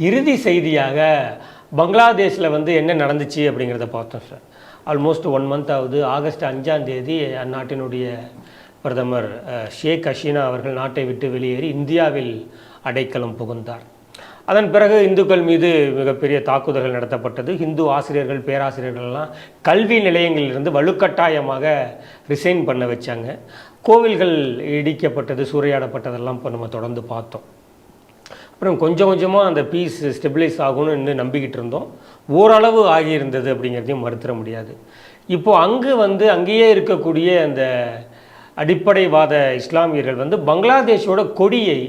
இறுதி செய்தியாக பங்களாதேஷில் வந்து என்ன நடந்துச்சு அப்படிங்கிறத பார்த்தோம் சார். ஆல்மோஸ்ட் 1 மந்த் ஆகுது. ஆகஸ்ட் 5ஆம் தேதி அந்நாட்டினுடைய பிரதமர் ஷேக் ஹசீனா அவர்கள் நாட்டை விட்டு வெளியேறி இந்தியாவில் அடைக்கலம் புகுந்தார். அதன் பிறகு இந்துக்கள் மீது மிகப்பெரிய தாக்குதல்கள் நடத்தப்பட்டது. இந்து ஆசிரியர்கள் பேராசிரியர்கள்லாம் கல்வி நிலையங்களிலிருந்து வலுக்கட்டாயமாக ரிசைன் பண்ண வச்சாங்க. கோவில்கள் இடிக்கப்பட்டது, சூறையாடப்பட்டதெல்லாம் இப்போ நம்ம தொடர்ந்து பார்த்தோம். அப்புறம் கொஞ்சம் கொஞ்சமாக அந்த பீஸ் ஸ்டெபிலைஸ் ஆகும்னு இன்னும் நம்பிக்கிட்டு இருந்தோம். ஓரளவு ஆகியிருந்தது அப்படிங்கிறதையும் மறுத்துட முடியாது. இப்போது அங்கே வந்து அங்கேயே இருக்கக்கூடிய அந்த அடிப்படைவாத இஸ்லாமியர்கள் வந்து பங்களாதேஷோட கொடியை,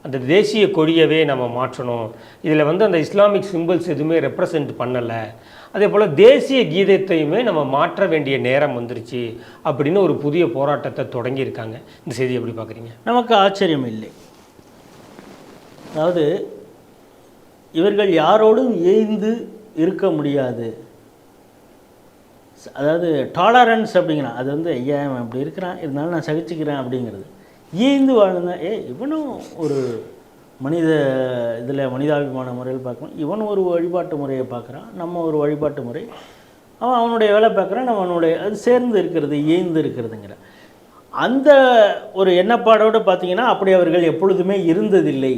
அந்த தேசிய கொடியவே நம்ம மாற்றணும், இதில் வந்து அந்த இஸ்லாமிக் சிம்பிள்ஸ் எதுவுமே ரெப்ரசன்ட் பண்ணலை, அதே போல் தேசிய கீதத்தையுமே நம்ம மாற்ற வேண்டிய நேரம் வந்துருச்சு அப்படின்னு ஒரு புதிய போராட்டத்தை தொடங்கியிருக்காங்க. இந்த செய்தி எப்படி பார்க்குறீங்க? நமக்கு ஆச்சரியம் இல்லை. அதாவது இவர்கள் யாரோடும் ஏய்ந்து இருக்க முடியாது. அதாவது டாலரன்ஸ் அப்படிங்கிறான், அது வந்து ஐயா அவன் அப்படி இருக்கிறான், இருந்தாலும் நான் சகிச்சுக்கிறேன் அப்படிங்கிறது. ஏய்ந்து வாழ்ந்த இவனும் ஒரு மனித இதில் மனிதாபிமான முறையில் பார்க்கணும். இவன் ஒரு வழிபாட்டு முறையை பார்க்குறான், நம்ம ஒரு வழிபாட்டு முறை, அவனுடைய வேலை பார்க்குறான், நம்ம அவனுடைய அது சேர்ந்து இருக்கிறது, ஏய்ந்து இருக்கிறதுங்கிற அந்த ஒரு எண்ணப்பாடோடு பார்த்திங்கன்னா அப்படி அவர்கள் எப்பொழுதுமே இருந்ததில்லை.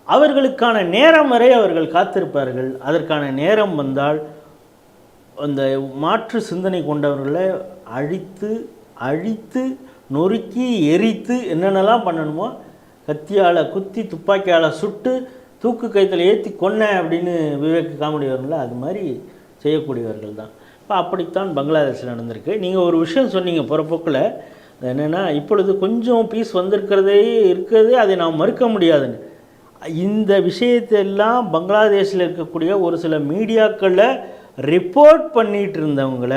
அவர்களுக்கான நேரம் வரை அவர்கள் காத்திருப்பார்கள். அதற்கான நேரம் வந்தால் அந்த மாற்று சிந்தனை கொண்டவர்களை அழித்து நொறுக்கி எரித்து என்னென்னலாம் பண்ணணுமோ, கத்தியால் குத்தி துப்பாக்கியால் சுட்டு தூக்கு கயிற்றில் ஏற்றி கொன்னேன் அப்படின்னு விவேக் காமெடி வரும்ல, அது மாதிரி செய்யக்கூடியவர்கள் தான். இப்போ அப்படித்தான் பங்களாதேஷில் நடந்திருக்கு. நீங்கள் ஒரு விஷயம் சொன்னீங்க புறப்போக்கில், என்னென்னா இப்பொழுது கொஞ்சம் பீஸ் இருக்கிறதே அதை நாம் மறுக்க முடியாதுன்னு. இந்த விஷயத்தெல்லாம் பங்களாதேஷில் இருக்கக்கூடிய ஒரு சில மீடியாக்களில் ரிப்போர்ட் பண்ணிகிட்டு இருந்தவங்கள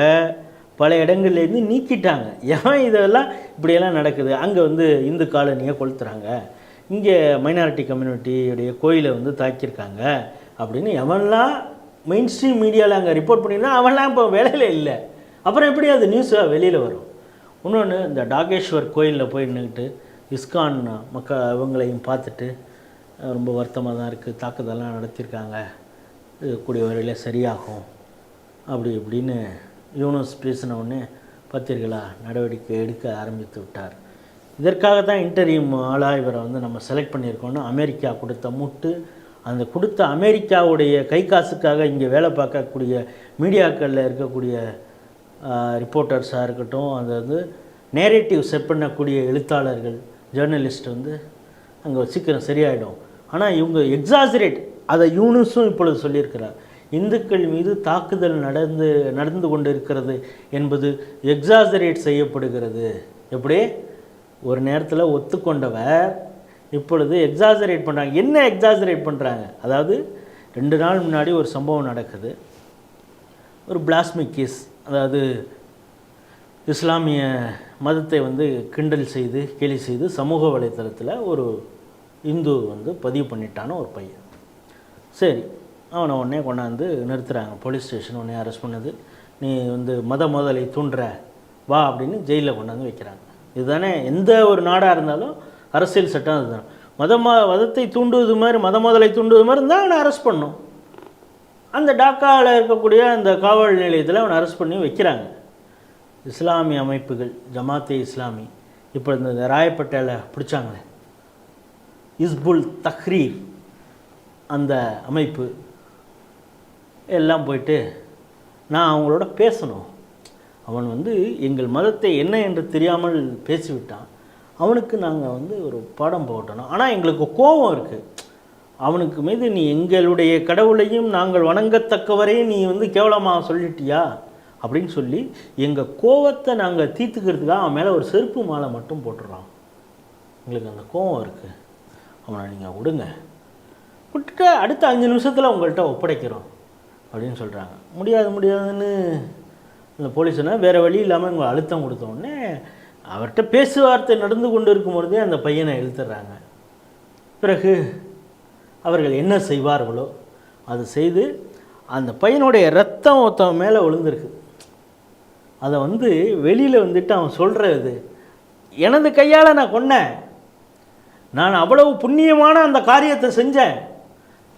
பல இடங்கள்லேருந்து நீக்கிட்டாங்க. ஏன் இதெல்லாம் இப்படியெல்லாம் நடக்குது, அங்கே வந்து இந்து காலனியை கொளுத்துறாங்க, இங்கே மைனாரிட்டி கம்யூனிட்டியுடைய கோயிலை வந்து தாக்கியிருக்காங்க அப்படின்னு எவன்லாம் மெயின் ஸ்ட்ரீம் மீடியாவில் அங்கே ரிப்போர்ட் பண்ணியிருந்தா அவன்லாம் இப்போ வேலையில் இல்லை. அப்புறம் எப்படி அது நியூஸாக வெளியில் வரும்? இன்னொன்று, இந்த டாகேஸ்வர் கோயிலில் போய் நின்றுக்கிட்டு இஸ்கான் இவங்களையும் பார்த்துட்டு ரொம்ப வருத்தமாக தான் இருக்குது, தாக்குதலாம் நடத்தியிருக்காங்க, கூடிய வரையில் சரியாகும் அப்படி இப்படின்னு யூனஸ் பேசினவுடனே பார்த்தீர்களா நடவடிக்கை எடுக்க ஆரம்பித்து விட்டார். இதற்காக தான் இன்டர்வியூம் ஆளாக இவரை வந்து நம்ம செலக்ட் பண்ணியிருக்கோன்னு அமெரிக்கா கொடுத்த முட்டு, அந்த கொடுத்த அமெரிக்காவுடைய கை காசுக்காக இங்கே வேலை பார்க்கக்கூடிய மீடியாக்களில் இருக்கக்கூடிய ரிப்போர்ட்டர்ஸாக இருக்கட்டும், அது வந்து நேரேட்டிவ் செட் பண்ணக்கூடிய எழுத்தாளர்கள், ஜேர்னலிஸ்ட் வந்து அங்கே சீக்கிரம் சரியாயிடும். ஆனால் இவங்க எக்ஸாஜரேட், அதை யூனுஸும் இப்பொழுது சொல்லியிருக்கிறார், இந்துக்கள் மீது தாக்குதல் நடந்து கொண்டு இருக்கிறது என்பது எக்ஸாஜரேட் செய்யப்படுகிறது. எப்படி ஒரு நேரத்தில் ஒத்துக்கொண்டவர் இப்பொழுது எக்ஸாஜரேட் பண்ணுறாங்க. என்ன எக்ஸாஜரேட் பண்ணுறாங்க? அதாவது 2 நாள் முன்னாடி ஒரு சம்பவம் நடக்குது, ஒரு பிளாஸ்மிக் கேஸ், அதாவது இஸ்லாமிய மதத்தை வந்து கிண்டல் செய்து கேலி செய்து சமூக வலைத்தளத்தில் ஒரு இந்து வந்து பதிவு பண்ணிட்டான ஒரு பையன். சரி, அவனை உடனே கொண்டாந்து நிறுத்துகிறாங்க போலீஸ் ஸ்டேஷன். உடனே அரெஸ்ட் பண்ணது, நீ வந்து மத மோதலை தூண்டுற வா அப்படின்னு ஜெயிலில் கொண்டாந்து வைக்கிறாங்க. இதுதானே எந்த ஒரு நாடாக இருந்தாலும் அரசியல் சட்டம் அதுதான். மதத்தை தூண்டுவது மாதிரி, மத மோதலை தூண்டுவது மாதிரி இருந்தால் அவனை அரெஸ்ட் பண்ணும். அந்த டாக்காவில் இருக்கக்கூடிய அந்த காவல் நிலையத்தில் அவனை அரெஸ்ட் பண்ணி வைக்கிறாங்க. இஸ்லாமிய அமைப்புகள், ஜமாத்தே இஸ்லாமி, இப்போ இந்த ராயப்பேட்டையில் பிடிச்சாங்களே இஸ்புல் தஹ்ரீர், அந்த அமைப்பு எல்லாம் போயிட்டு நான் அவங்களோட பேசணும், அவன் வந்து எங்கள் மதத்தை என்ன என்று தெரியாமல் பேசிவிட்டான், அவனுக்கு நாங்கள் வந்து ஒரு பாடம் போட்டணும், ஆனால் எங்களுக்கு கோபம் இருக்குது, அவனுக்கு மீது நீ எங்களுடைய கடவுளையும் நாங்கள் வணங்கத்தக்கவரையும் நீ வந்து கேவலமாக சொல்லிட்டியா அப்படின்னு சொல்லி எங்கள் கோவத்தை நாங்கள் தீர்த்துக்கிறதுக்காக அவன் மேலே ஒரு செருப்பு மாலை மட்டும் போட்டுடுறான், எங்களுக்கு அந்த கோபம் இருக்குது, அவனை நீங்கள் விட்டுட்டு அடுத்த 5 நிமிஷத்தில் உங்கள்கிட்ட ஒப்படைக்கிறோம் அப்படின்னு சொல்கிறாங்க. முடியாதுன்னு இந்த போலீஸ்னா வேறு வழி இல்லாமல் இவங்க அழுத்தம் கொடுத்தோடனே அவர்கிட்ட பேச்சுவார்த்தை நடந்து கொண்டு இருக்கும்பொழுதே அந்த பையனை இழுத்துடுறாங்க. பிறகு அவர்கள் என்ன செய்வார்களோ அதை செய்து அந்த பையனுடைய ரத்தம் ஒருத்தவன் மேலே விழுந்திருக்கு. அதை வந்து வெளியில் வந்துட்டு அவன் சொல்கிறது, எனது கையால் நான் கொன்னேன், நான் அவ்வளவு புண்ணியமான அந்த காரியத்தை செஞ்சேன்,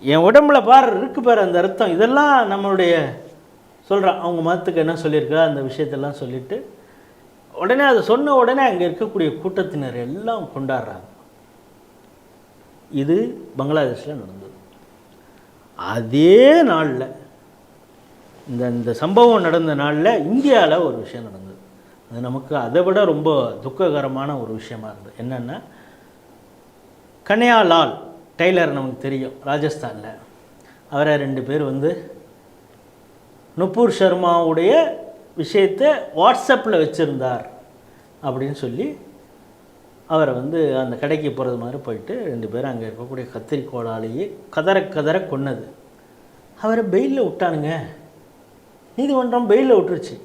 என் உடம்புல இருக்கு பாரு அந்த ரத்தம், இதெல்லாம் நம்மளுடைய சொல்கிறான். அவங்க மதத்துக்கு என்ன சொல்லியிருக்கா அந்த விஷயத்தெல்லாம் சொல்லிவிட்டு உடனே அதை சொன்ன உடனே அங்கே இருக்கக்கூடிய கூட்டத்தினர் எல்லாம் கொண்டாடுறாங்க. இது பங்களாதேஷில் நடந்தது. அதே நாளில் இந்த சம்பவம் நடந்த நாளில் இந்தியாவில் ஒரு விஷயம் நடந்தது. அது நமக்கு அதை விட ரொம்ப துக்ககரமான ஒரு விஷயமா இருந்தது. என்னென்னா, கன்ஹையாலால் டெய்லர் நமக்கு தெரியும், ராஜஸ்தானில். அவரை 2 பேர் நுபுர் சர்மாவுடைய விஷயத்தை வாட்ஸ்அப்பில் வச்சுருந்தார் அப்படின்னு சொல்லி அவரை அந்த கடைக்கு போகிறது மாதிரி போயிட்டு 2 பேரும் அங்கே இருக்கக்கூடிய கத்திரிக்கோளாலேயே கதற கொன்னது. அவரை பெயிலில் விட்டானுங்க. நீதிமன்றம் பெயிலில் விட்டுருச்சு.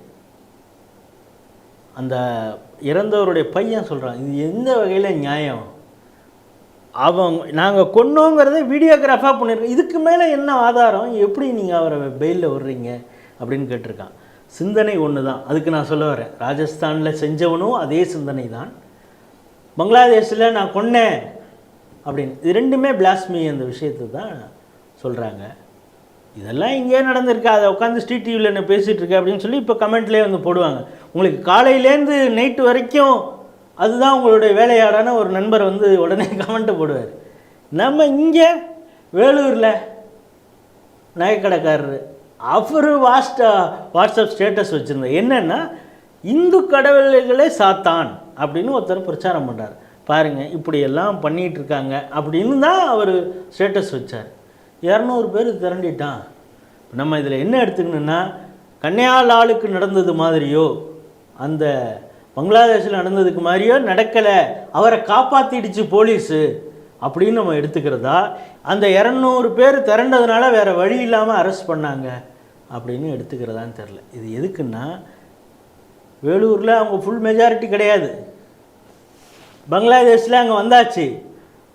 அந்த இறந்தவருடைய பையன் சொல்கிறான், இது எந்த வகையில் நியாயம்? நாங்கள் கொன்னோங்கிறத வீடியோகிராஃபாக பண்ணியிருக்கோம், இதுக்கு மேலே என்ன ஆதாரம்? எப்படி நீங்கள் அவரை பெயிலில் விடுறீங்க அப்படின்னு கேட்டிருக்கான். சிந்தனை ஒன்று தான். அதுக்கு நான் சொல்ல வரேன், ராஜஸ்தானில் செஞ்சவனும் அதே சிந்தனை தான், பங்களாதேஷில் நான் கொன்னேன் அப்படின்னு. இது 2மே பிளாஸ்மி அந்த விஷயத்தை தான் சொல்கிறாங்க. இதெல்லாம் இங்கே நடந்திருக்கு, அதை உட்காந்து ஸ்ட்ரீட் டிவியில் என்ன பேசிகிட்டு இருக்கேன் அப்படின்னு சொல்லி இப்போ கமெண்ட்லேயே போடுவாங்க. உங்களுக்கு காலையிலேருந்து நைட்டு வரைக்கும் அதுதான் உங்களுடைய வேலையாடான ஒரு நண்பர் உடனே கமெண்ட்டை போடுவார். நம்ம இங்கே வேலூரில் நகைக்கடைக்காரர் அவர் வாட்ஸ்அப் ஸ்டேட்டஸ் வச்சுருந்தார். என்னென்னா, இந்து கடவுள்களே சாத்தான் அப்படின்னு ஒருத்தர் பிரச்சாரம் பண்ணுறார். பாருங்கள், இப்படியெல்லாம் பண்ணிகிட்ருக்காங்க அப்படின்னு தான் அவர் ஸ்டேட்டஸ் வச்சார். 200 பேர் திரண்டிட்டான். நம்ம இதில் என்ன எடுத்துக்கணுன்னா, கன்ஹையாலாலுக்கு நடந்தது மாதிரியோ அந்த பங்களாதேஷில் நடந்ததுக்கு மாதிரியோ நடக்கலை, அவரை காப்பாற்றிடுச்சு போலீஸு அப்படின்னு நம்ம எடுத்துக்கிறதா, அந்த 200 பேர் திரண்டதுனால வேறு வழி இல்லாமல் அரெஸ்ட் பண்ணாங்க அப்படின்னு எடுத்துக்கிறதான்னு தெரில. இது எதுக்குன்னா, வேலூரில் அவங்க ஃபுல் மெஜாரிட்டி கிடையாது, பங்களாதேஷில் அங்கே வந்தாச்சு,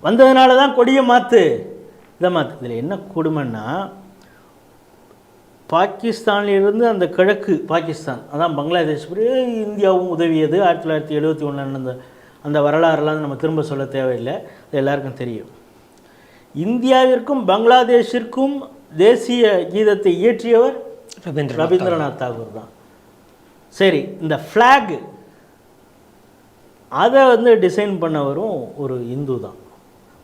வந்ததுனால தான் கொடியை மாற்று இதை மாற்று. இதில் என்ன கொடுமைன்னா, பாகிஸ்தானிலிருந்து அந்த கிழக்கு பாகிஸ்தான், அதான் பங்களாதேஷ், இந்தியாவும் உதவியது 1971 நடந்த அந்த வரலாறுலாம் நம்ம திரும்ப சொல்ல தேவையில்லை, அது எல்லாருக்கும் தெரியும். இந்தியாவிற்கும் பங்களாதேஷிற்கும் தேசிய கீதத்தை இயற்றியவர் ரவீந்திரநாத் தாகூர் தான். சரி, இந்த ஃப்ளாக் அதை டிசைன் பண்ணவரும் ஒரு இந்து தான்,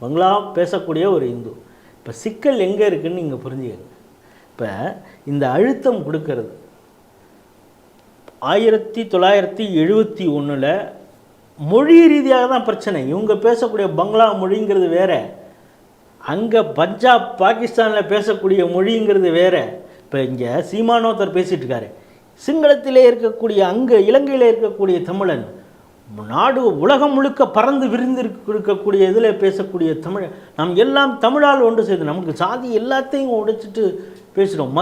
பங்களா பேசக்கூடிய ஒரு இந்து. இப்போ சிக்கல் எங்கே இருக்குதுன்னு நீங்கள் புரிஞ்சுக்கங்க. இப்போ இந்த அழுத்தம் கொடுக்கறது 1971 மொழி ரீதியாக தான் பிரச்சனை. இவங்க பேசக்கூடிய பங்களா மொழிங்கிறது வேறு, அங்கே பஞ்சாப் பாகிஸ்தானில் பேசக்கூடிய மொழிங்கிறது வேறு. இப்போ இங்கே சீமானோத்தர் பேசிகிட்டு இருக்காரு, சிங்களத்திலே இருக்கக்கூடிய அங்கே இலங்கையில் இருக்கக்கூடிய தமிழன் நாடு உலகம் முழுக்க பறந்து விரிந்து இருக்கக்கூடிய இதில் பேசக்கூடிய தமிழ், நாம் எல்லாம் தமிழால் ஒன்று செய்து நமக்கு ஜாதி எல்லாத்தையும் உடைச்சிட்டு பேசுகிறோம்.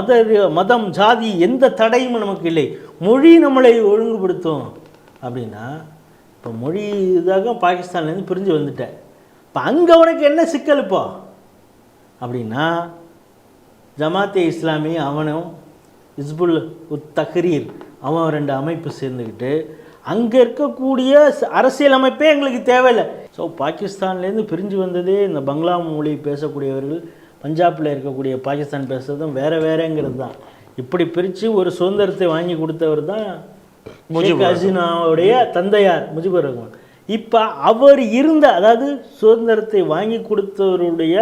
மதம் ஜாதி எந்த தடையும் நமக்கு இல்லை, மொழி நம்மளை ஒழுங்குபடுத்தும் அப்படின்னா, இப்போ மொழி இதாக பாகிஸ்தான்லேருந்து பிரிஞ்சு வந்துட்டேன். இப்போ அங்கே உனக்கு என்ன சிக்கல் இப்போ அப்படின்னா, ஜமாத்தே இஸ்லாமி அவனும் ஹிஸ்புல் தஹ்ரீர் அவன் 2 அமைப்பு சேர்ந்துக்கிட்டு அங்கே இருக்கக்கூடிய அரசியல் அமைப்பே எங்களுக்கு தேவையில்லை. ஸோ பாகிஸ்தான்லேருந்து பிரிஞ்சு வந்ததே இந்த பங்களா மொழி பேசக்கூடியவர்கள், பஞ்சாபில் இருக்கக்கூடிய பாகிஸ்தான் பேசுகிறதும் வேறேங்கிறது தான். இப்படி பிரித்து ஒரு சுதந்திரத்தை வாங்கி கொடுத்தவர் தான் ஷேக் ஹசீனாவுடைய தந்தையார் முஜிபுர் ரஹ்மான். இப்போ அவர் அதாவது சுதந்திரத்தை வாங்கி கொடுத்தவருடைய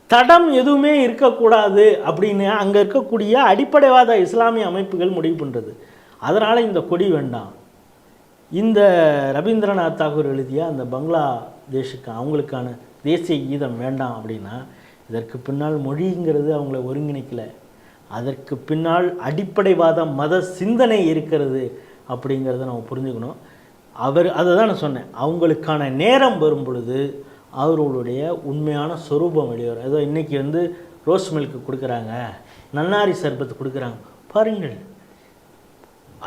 தடம் எதுவுமே இருக்கக்கூடாது அப்படின்னு அங்கே இருக்கக்கூடிய அடிப்படைவாத இஸ்லாமிய அமைப்புகள் முடிவு பண்ணுறது. அதனால் இந்த கொடி வேண்டாம், இந்த ரவீந்திரநாத் தாகூர் எழுதிய அந்த பங்களாதேஷுக்கு அவங்களுக்கான தேசிய கீதம் வேண்டாம் அப்படின்னா, இதற்கு பின்னால் மொழிங்கிறது அவங்கள ஒருங்கிணைக்கலை, அதற்கு பின்னால் அடிப்படைவாத மத சிந்தனை இருக்கிறது அப்படிங்கிறத நம்ம புரிஞ்சுக்கணும். அதை தான் நான் சொன்னேன், அவங்களுக்கான நேரம் வரும் பொழுது அவர்களுடைய உண்மையான சொரூபம் வெளிவரும். ஏதோ இன்றைக்கி ரோஸ் மில்க் கொடுக்குறாங்க, நன்னாரி சர்பத்து கொடுக்குறாங்க பாருங்கள்.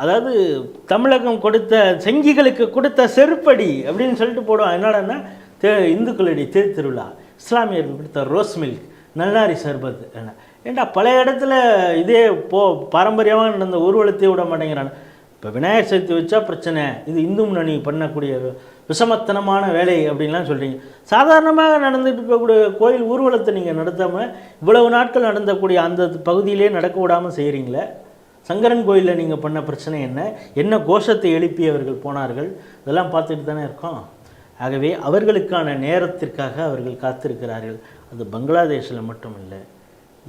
அதாவது தமிழகம் கொடுத்த செங்கிகளுக்கு கொடுத்த செருப்படி அப்படின்னு சொல்லிட்டு போடுவான். என்னடன்னா இந்துக்களுடைய தேர் திருவிழா, இஸ்லாமியர்கள் கொடுத்த ரோஸ் மில்க், நன்னாரி சர்பத்து. ஏண்டா பழைய இடத்துல இதே பாரம்பரியமாக நடந்த ஊர்வலத்தை விட மாட்டேங்கிறான். இப்போ விநாயகர் சதுர்த்தி வச்சா பிரச்சனை, இது இந்து முன்னணி பண்ணக்கூடிய விஷமத்தனமான வேலை அப்படின்லாம் சொல்கிறீங்க. சாதாரணமாக நடந்துட்டு இருக்கக்கூடிய கோயில் ஊர்வலத்தை நீங்கள் நடத்தாமல் இவ்வளவு நாட்கள் நடந்தக்கூடிய அந்த பகுதியிலே நடக்க விடாமல் செய்கிறீங்களே. சங்கரன் கோயிலில் நீங்கள் பண்ண பிரச்சனை என்ன, என்ன கோஷத்தை எழுப்பியவர்கள் போனார்கள், இதெல்லாம் பார்த்துட்டு தானே இருக்கோம். ஆகவே அவர்களுக்கான நேரத்திற்காக அவர்கள் காத்திருக்கிறார்கள். அது பங்களாதேஷில் மட்டும் இல்லை,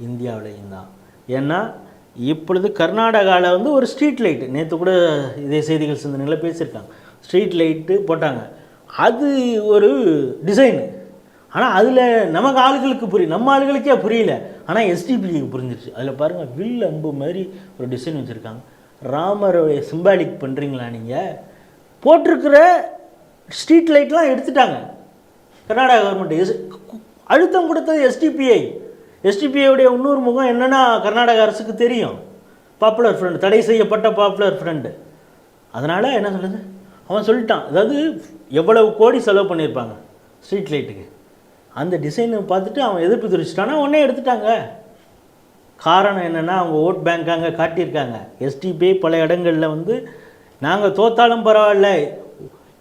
இந்தியாவிலையும் தான். ஏன்னா இப்பொழுது கர்நாடகாவில் வந்து ஒரு ஸ்ட்ரீட் லைட்டு, நேற்று கூட இதே செய்திகள் சிந்தனையில் பேசியிருக்காங்க, ஸ்ட்ரீட் லைட்டு போட்டாங்க. அது ஒரு டிசைனு, ஆனால் அதில் நமக்கு ஆளுகளுக்கு புரியும், நம்ம ஆளுகளுக்கே புரியல, ஆனால் எஸ்டிபிக்கு புரிஞ்சிருச்சு. அதில் பாருங்கள் வில் அம்பு மாதிரி ஒரு டிசைன் வச்சுருக்காங்க. ராமருடைய சிம்பாலிக் பண்ணுறீங்களா நீங்கள்? போட்டிருக்கிற ஸ்ட்ரீட் லைட்லாம் எடுத்துட்டாங்க கர்நாடகா கவர்மெண்ட். அழுத்தம் கொடுத்தது எஸ்டிபிஐ. எஸ்டிபிஐடைய இன்னொரு முகம் என்னென்னா கர்நாடக அரசுக்கு தெரியும், பாப்புலர் ஃப்ரண்ட், தடை செய்யப்பட்ட பாப்புலர் ஃப்ரண்டு. அதனால் என்ன சொல்லுது, அவன் சொல்லிட்டான். அதாவது எவ்வளவு கோடி செலவு பண்ணியிருப்பாங்க ஸ்ட்ரீட் லைட்டுக்கு, அந்த டிசைனை பார்த்துட்டு அவன் எதிர்ப்பு தெரிவிச்சிட்டானா உடனே எடுத்துட்டாங்க. காரணம் என்னென்னா அவங்க ஓட் பேங்க் அங்கே காட்டியிருக்காங்க. எஸ்டிபிஐ பல இடங்களில் வந்து நாங்கள் தோத்தாலும் பரவாயில்ல,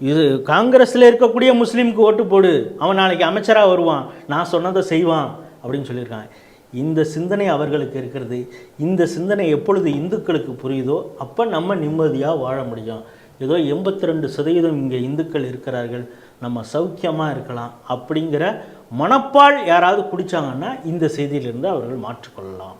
இது காங்கிரஸில் இருக்கக்கூடிய முஸ்லீமுக்கு ஓட்டு போடு, அவன் நாளைக்கு அமைச்சராக வருவான், நான் சொன்னதை செய்வான் அப்படின்னு சொல்லியிருக்காங்க. இந்த சிந்தனை அவர்களுக்கு இருக்கிறது. இந்த சிந்தனை எப்பொழுது இந்துக்களுக்கு புரியுதோ அப்போ நம்ம நிம்மதியாக வாழ முடியும். ஏதோ 82% இங்கே இந்துக்கள் இருக்கிறார்கள், நம்ம சௌக்கியமாக இருக்கலாம் அப்படிங்கிற மனப்பால் யாராவது குடித்தாங்கன்னா இந்த செய்தியிலிருந்து அவர்கள் மாற்றிக்கொள்ளலாம்.